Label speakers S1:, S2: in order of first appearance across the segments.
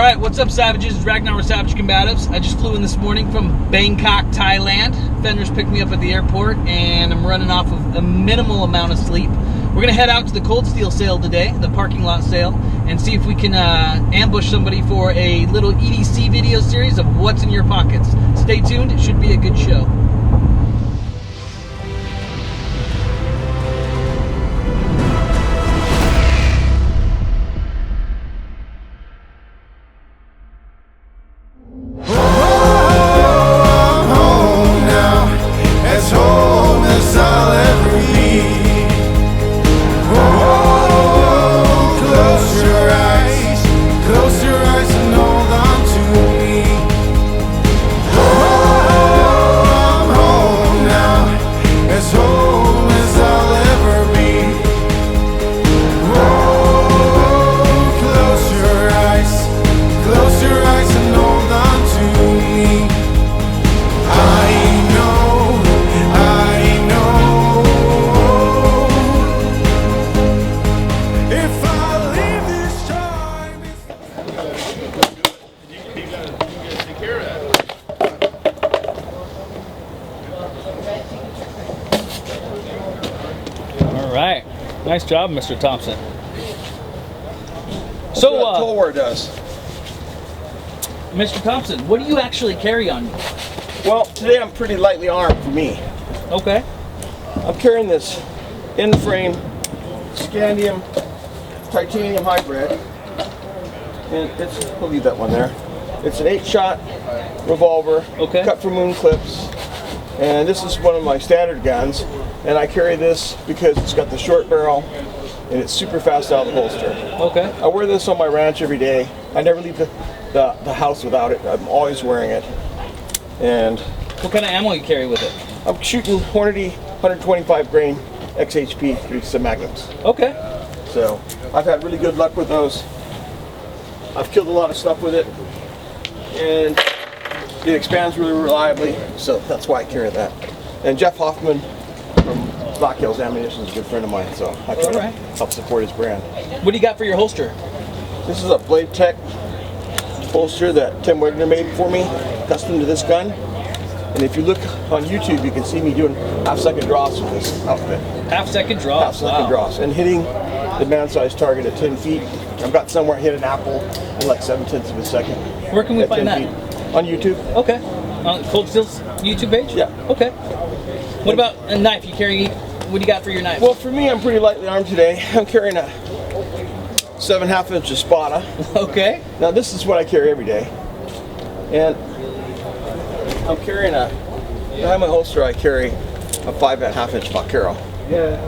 S1: Alright, what's up, Savages? It's Ragnar with Savage Combatives. I just flew in this morning from Bangkok, Thailand. Fenders picked me up at the airport, and I'm running off of a minimal amount of sleep. We're going to head out to the Cold Steel sale today, the parking lot sale, and see if we can ambush somebody for a little EDC video series of what's in your pockets. Stay tuned, it should be a good show. Nice job, Mr. Thompson.
S2: So, Tolwar does.
S1: Mr. Thompson, what do you actually carry on you?
S2: Well, today I'm pretty lightly armed for me.
S1: Okay.
S2: I'm carrying this in-frame scandium titanium hybrid, and I'll leave that one there. It's an 8-shot revolver,
S1: okay,
S2: cut from moon clips, and this is one of my standard guns. And I carry this because it's got the short barrel and it's super fast out of the holster.
S1: Okay.
S2: I wear this on my ranch every day. I never leave the house without it. I'm always wearing it. And
S1: what kind of ammo you carry with it?
S2: I'm shooting Hornady 125 grain XHP 3 magnums.
S1: Okay.
S2: So I've had really good luck with those. I've killed a lot of stuff with it, and it expands really reliably. So that's why I carry that. And Jeff Hoffman from Vaquero's Ammunition is a good friend of mine, so I try to help support his brand.
S1: What do you got for your holster?
S2: This is a Blade Tech holster that Tim Wagner made for me, custom to this gun. And if you look on YouTube, you can see me doing half-second draws with this outfit.
S1: Half-second draws?
S2: Half-second draws. And hitting the man-sized target at 10 feet. I've got somewhere hit an apple in like 7/10 of a second.
S1: Where can we find that?
S2: On YouTube.
S1: Okay. On Cold Steel's YouTube page?
S2: Yeah.
S1: Okay. What about a knife? You carry, what do you got for your knife?
S2: Well, for me, I'm pretty lightly armed today. I'm carrying a 7.5-inch Espada.
S1: Okay.
S2: Now, this is what I carry every day. And I'm carrying behind my holster, I carry a 5.5-inch Vaquero. Yeah.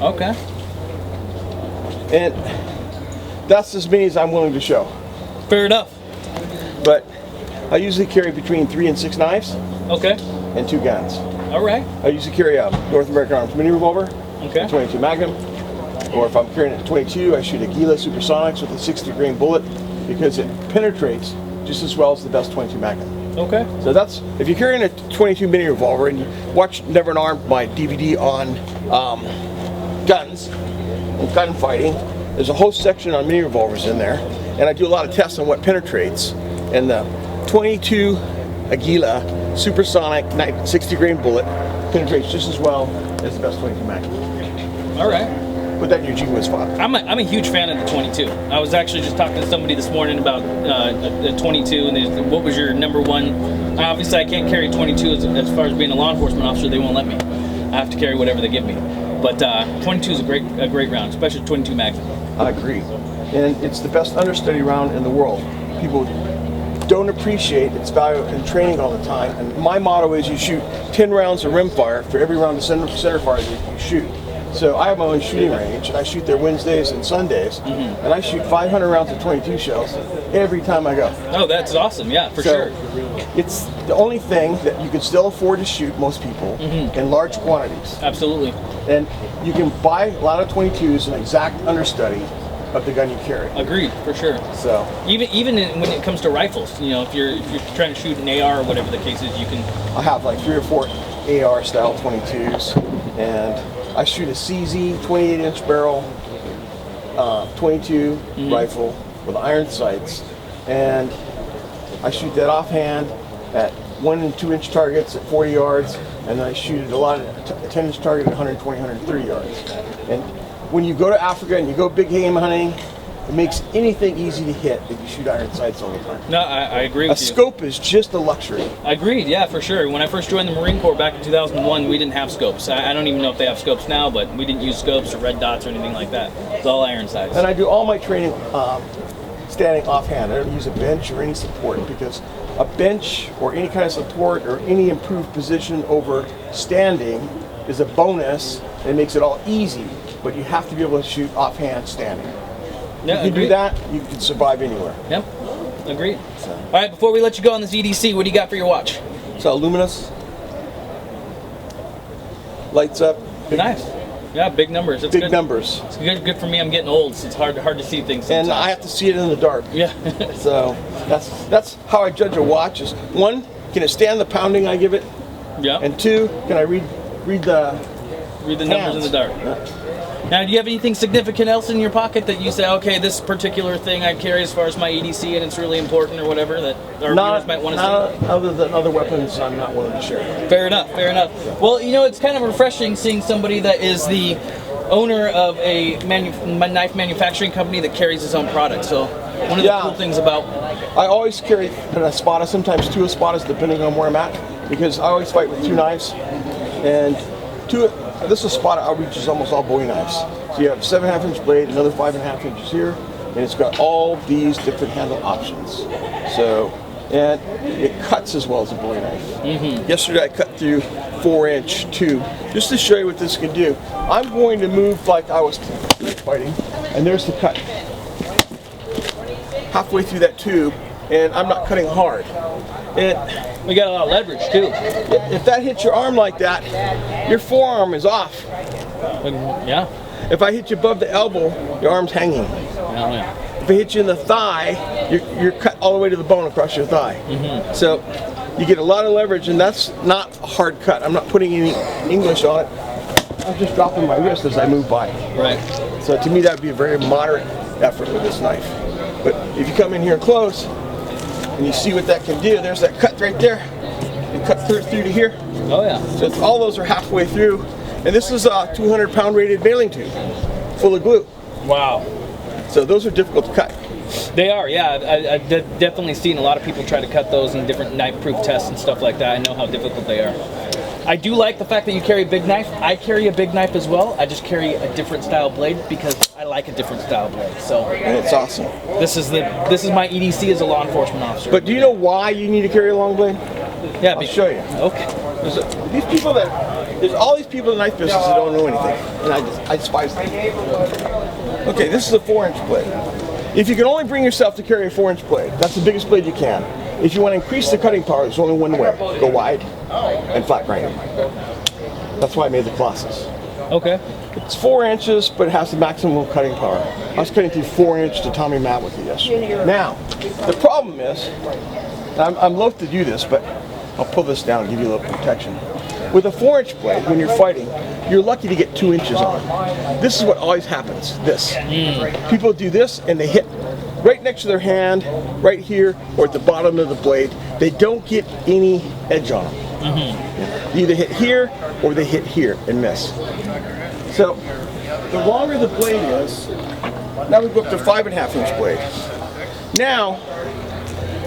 S1: Okay.
S2: And that's as many as I'm willing to show.
S1: Fair enough.
S2: But I usually carry between 3 and 6 knives.
S1: Okay.
S2: And 2 guns.
S1: All right.
S2: I usually carry a North American Arms mini revolver.
S1: Okay.
S2: A 22 Magnum. Or if I'm carrying a 22, I shoot a Gila Supersonics with a 60 grain bullet because it penetrates just as well as the best 22 Magnum.
S1: Okay.
S2: So that's, if you're carrying a 22 mini revolver and you watch Never Unarmed, my DVD on guns and gunfighting, there's a whole section on mini revolvers in there. And I do a lot of tests on what penetrates. And the 22 Aguila Supersonic 60 grain bullet penetrates just as well as the best 22 Magnum.
S1: All right.
S2: Put that in your G-Wiz file.
S1: I'm a huge fan of the 22. I was actually just talking to somebody this morning about the 22, and what was your number one? Obviously, I can't carry 22 as far as being a law enforcement officer. They won't let me. I have to carry whatever they give me. But 22 is a great round, especially 22 Magnum.
S2: I agree. And it's the best understudy round in the world. People don't appreciate its value in training all the time. And my motto is you shoot 10 rounds of rimfire for every round of center fire that you shoot. So I have my own shooting range, and I shoot there Wednesdays and Sundays, and I shoot 500 rounds of 22 shells every time I go.
S1: Oh, that's awesome, yeah, for sure.
S2: It's the only thing that you can still afford to shoot, most people, in large quantities.
S1: Absolutely.
S2: And you can buy a lot of 22s, an exact understudy of the gun you carry.
S1: Agreed, for sure.
S2: So
S1: even when it comes to rifles, you know, if you're trying to shoot an AR or whatever the case is, you can.
S2: I have like 3 or 4 AR style 22s, and I shoot a CZ 28-inch barrel, 22 rifle with iron sights, and I shoot that offhand at 1 and 2 inch targets at 40 yards, and I shoot at a lot of 10-inch target at 120, 130 yards. And when you go to Africa and you go big game hunting, it makes anything easy to hit if you shoot iron sights all the time.
S1: No, I agree with you.
S2: A scope is just a luxury.
S1: Agreed, yeah, for sure. When I first joined the Marine Corps back in 2001, we didn't have scopes. I don't even know if they have scopes now, but we didn't use scopes or red dots or anything like that. It's all iron sights.
S2: And I do all my training standing offhand. I don't use a bench or any support, because a bench or any kind of support or any improved position over standing is a bonus and it makes it all easy, but you have to be able to shoot offhand standing.
S1: Yeah,
S2: you can do that, you can survive anywhere.
S1: Yep, agreed. So. All right, before we let you go on this EDC, what do you got for your watch?
S2: So luminous, lights up.
S1: Nice. Yeah, big numbers. It's
S2: big
S1: good.
S2: Numbers.
S1: It's good for me. I'm getting old, so it's hard to see things sometimes.
S2: And I have to see it in the dark.
S1: Yeah.
S2: So that's how I judge a watch. Is 1, can it stand the pounding I give it?
S1: Yeah.
S2: And 2, can I read the
S1: numbers in the dark?
S2: Yeah.
S1: Now, do you have anything significant else in your pocket that you say, okay, this particular thing I carry as far as my EDC and it's really important or whatever that our viewers might want to see?
S2: Other than other weapons, I'm not willing to share.
S1: Fair enough, fair enough. Well, you know, it's kind of refreshing seeing somebody that is the owner of a knife manufacturing company that carries his own product. So one of the cool things about...
S2: I always carry an Espada, sometimes 2 Espadas, depending on where I'm at, because I always fight with 2 knives. And this Espada outreaches almost all Bowie knives. So you have a 7.5 inch blade, another 5.5 inches here, and it's got all these different handle options. So, and it cuts as well as a Bowie knife. Yesterday I cut through 4-inch tube, just to show you what this can do. I'm going to move like I was fighting, and there's the cut. Halfway through that tube, and I'm not cutting hard. And
S1: we got a lot of leverage too.
S2: If that hits your arm like that, your forearm is off.
S1: Yeah.
S2: If I hit you above the elbow, your arm's hanging.
S1: Oh, yeah.
S2: If I hit you in the thigh, you're cut all the way to the bone across your thigh. So you get a lot of leverage, and that's not a hard cut. I'm not putting any English on it. I'm just dropping my wrist as I move by.
S1: Right.
S2: So to me, that would be a very moderate effort with this knife. But if you come in here close, and you see what that can do, there's that cut right there. You cut through to here.
S1: Oh yeah.
S2: So all those are halfway through. And this is a 200-pound rated baling tube, full of glue.
S1: Wow.
S2: So those are difficult to cut.
S1: They are, yeah. I've definitely seen a lot of people try to cut those in different knife-proof tests and stuff like that. I know how difficult they are. I do like the fact that you carry a big knife. I carry a big knife as well. I just carry a different style blade because I like a different style blade. So
S2: and it's awesome.
S1: This is my EDC as a law enforcement officer.
S2: But do you know why you need to carry a long blade?
S1: Yeah,
S2: I'll show you.
S1: Okay.
S2: There's all these people in the knife business that don't know anything, and I despise them. Okay, this is a 4-inch blade. If you can only bring yourself to carry a 4-inch blade, that's the biggest blade you can. If you want to increase the cutting power, there's only one way: go wide and flat grind it. That's why I made the Colossus.
S1: Okay.
S2: It's 4 inches, but it has the maximum cutting power. I was cutting through 4-inch to Tommy Matt with it yesterday. Now, the problem is, I'm loath to do this, but I'll pull this down and give you a little protection. With a 4-inch blade, when you're fighting, you're lucky to get 2 inches on. This is what always happens, this. People do this and they hit right next to their hand, right here, or at the bottom of the blade. They don't get any edge on them. They either hit here or they hit here and miss. So, the longer the blade is, now we go up to 5.5 inch blade. Now,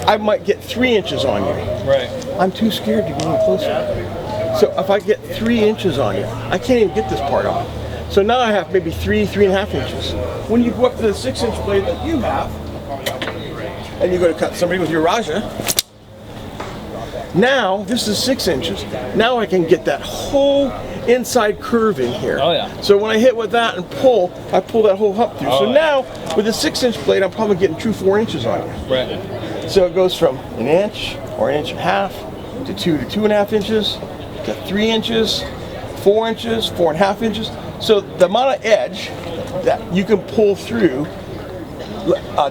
S2: I might get 3 inches on you.
S1: Right.
S2: I'm too scared to get any closer. So if I get 3 inches on you, I can't even get this part on. So now I have maybe 3.5 inches. When you go up to the 6-inch blade that you have, and you go to cut somebody with your Rajah, now this is 6 inches. Now I can get that whole inside curve in here.
S1: Oh yeah.
S2: So when I hit with that and pull, I pull that whole hump through. So now with a 6-inch blade, I'm probably getting true 4 inches on you.
S1: Right.
S2: So it goes from 1 inch or 1.5 inches to 2 to 2.5 inches to 3 inches, 4 inches, 4.5 inches. So the amount of edge that you can pull through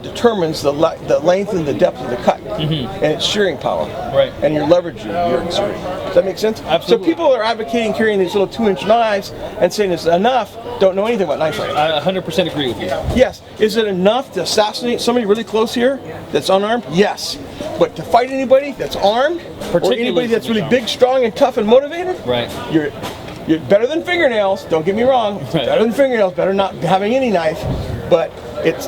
S2: determines the length and the depth of the cut. and it's shearing power.
S1: Right.
S2: And you're leveraging, you're exerting. Does that make sense?
S1: Absolutely.
S2: So people are advocating carrying these little 2-inch knives and saying it's enough, don't know anything about knife fighting.
S1: I 100% agree with you.
S2: Yes. Is it enough to assassinate somebody really close here that's unarmed? Yes. But to fight anybody that's armed, or anybody that's really big, strong, and tough and motivated,
S1: right?
S2: You're better than fingernails. Don't get me wrong.
S1: Right.
S2: Better than fingernails. Better not having any knife. But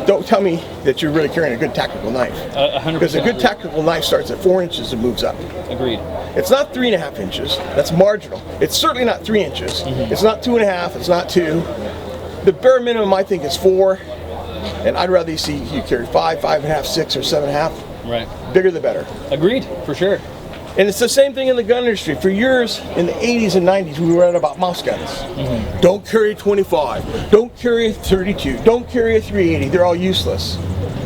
S2: don't tell me that you're really carrying a good tactical knife.
S1: 100%.
S2: Because a good tactical knife starts at 4 inches and moves up.
S1: Agreed.
S2: It's not 3.5 inches. That's marginal. It's certainly not 3 inches. It's not 2.5. It's not 2. The bare minimum, I think, is 4. And I'd rather see you carry 5, 5.5, 6, or 7.5.
S1: Right.
S2: Bigger the better.
S1: Agreed, for sure.
S2: And it's the same thing in the gun industry. For years, in the 80s and 90s, we read about mouse guns. Don't carry a 25. Don't carry a 32. Don't carry a 380. They're all useless.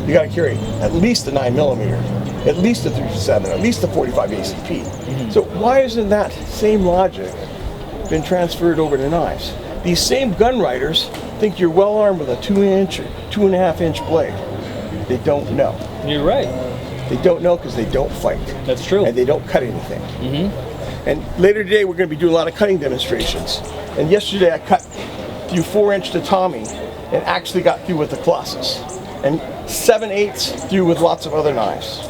S2: You got to carry at least a 9mm, at least a 357, at least a 45 ACP. So why isn't that same logic been transferred over to knives? These same gun writers think you're well armed with a 2-inch or 2.5-inch blade. They don't know.
S1: You're right.
S2: They don't know because they don't fight.
S1: That's true.
S2: And they don't cut anything. And later today, we're going to be doing a lot of cutting demonstrations. And yesterday, I cut through 4-inch tatami and actually got through with the Colossus. And 7/8 through with lots of other knives.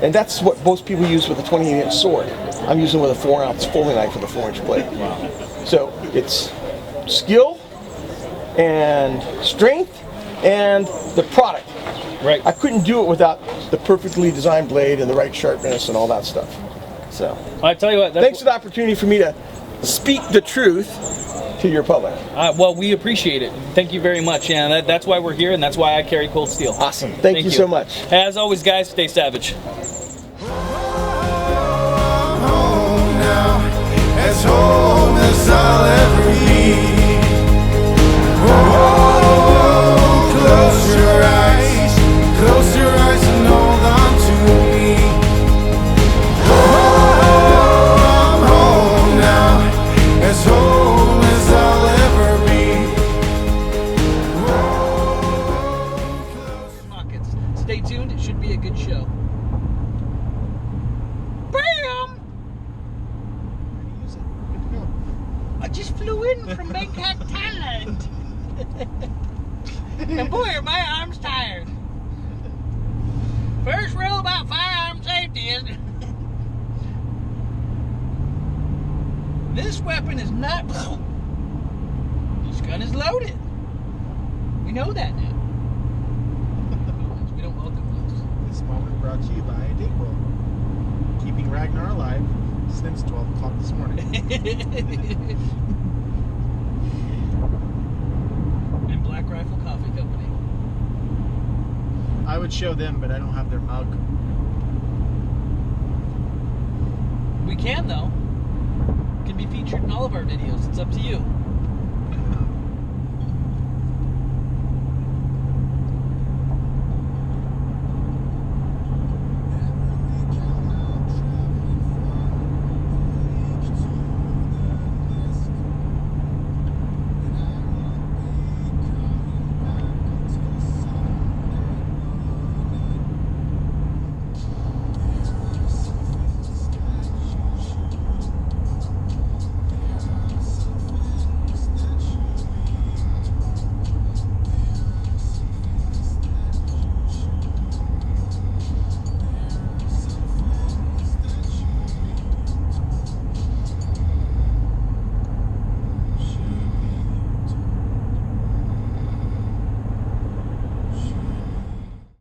S2: And that's what most people use with a 28-inch sword. I'm using with a 4-ounce folding knife with a 4-inch blade.
S1: Wow.
S2: So it's skill and strength and the product.
S1: Right.
S2: I couldn't do it without the perfectly designed blade and the right sharpness and all that stuff. So,
S1: I tell you what.
S2: thanks for the opportunity for me to speak the truth to your public.
S1: Well, we appreciate it. Thank you very much. Yeah, that's why we're here, and that's why I carry cold steel.
S2: Awesome. Thank you so much.
S1: As always, guys, stay savage.
S3: Home now, as home as I'll ever be. Oh, close your eyes. Close your eyes and hold on to me. Oh, I'm home now, as home as I'll ever be.
S1: Pockets. Stay tuned. It should be a good show. Bam! I just flew in from Bangkok, Thailand. And boy, are my arms tired. First rule about firearm safety is this weapon is not. This gun is loaded. We know that now. We don't welcome those.
S4: This moment brought to you by Dayquil, keeping Ragnar alive since 12 o'clock this morning.
S1: And Black Rifle Coffee Company.
S4: I would show them, but I don't have their mug.
S1: We can though. It can be featured in all of our videos. It's up to you.